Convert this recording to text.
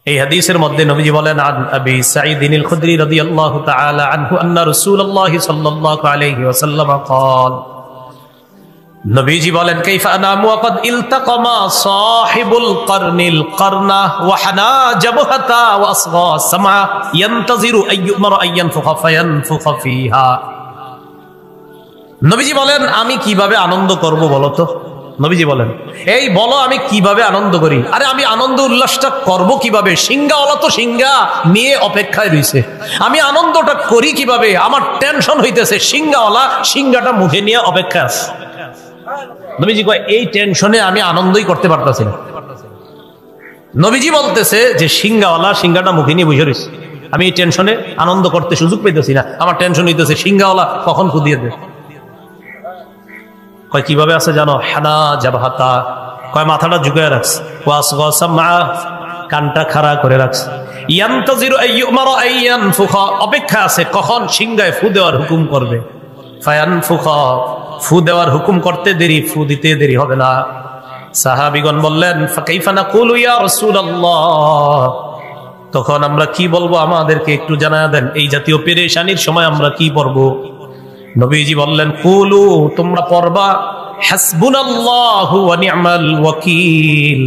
এই হাদিসের মধ্যে নবীজি বলেন, আন আবি সাঈদ আল খুদরি রাদিয়াল্লাহু তাআলা আনহু আন্না রাসূলুল্লাহ সাল্লাল্লাহু আলাইহি ওয়াসাল্লাম قال, নবীজি বলেন, কাইফা আনামু ওয়া ক্বাদ ইলতাকামা সাহিবুল কারনিল কারনা ওয়া হানা জাবহাতা ওয়া আসগা সামা ইয়ানতাজিরু আইয়ুমার আইয়ানফুখা ফায়ানফুখা ফিহা। নবীজি বলেন, আমি কিভাবে আনন্দ করব বলো তো? নবীজি বলেন, এই বলো আমি কিভাবে আনন্দ করি? আরে আমি আনন্দ উল্লাসটা করব কিভাবে? সিংহাওয়ালা তো সিংহা নিয়ে অপেক্ষায় রয়েছে, আমি আনন্দটা করি কিভাবে? আমার টেনশন হইতেছে, সিংহাওয়ালা সিংহাটা মুখে নিয়ে অপেক্ষা আছে। নবীজি কয়, এই টেনশনে আমি আনন্দই করতে পারতেছি না। নবীজি বলতেছে যে সিংহাওয়ালা সিংহাটা মুখে নিয়ে বসে রয়েছে, আমি এই টেনশনে আনন্দ করতে সুযোগ পেতেছি না। আমার টেনশন হইতেছে সিংহাওয়ালা কখন কুদিয়ে দেয়। কয় কিভাবে আছে জানো? হানা জাবহাতা, কয় মাথাটা ঝুঁকায় রাখছে, ওয়াসগা কানটা খাড়া করে রাখছে, ইয়ানতাজিরু আইয়ুমারা আইয়ানফুখা, অপেক্ষা আছে কখন সিংহায় ফু দেওয়ার হুকুম করবে। ফায়ানফুখা, ফু দেওয়ার হুকুম করতে দেরি, ফু দিতে দেরি হবে না। সাহাবীগণ বললেন, ফাকাইফা নাকুলু ইয়া রাসূলুল্লাহ, তখন আমরা কি বলবো আমাদেরকে একটু জানায়া দেন, এই জাতীয় পেরেশানির সময় আমরা কি পড়বো? নবীজি বললেন, কুলু, তোমরা পড়বা হাসবুনাল্লাহু ওয়া নি'মাল ওয়াকিল।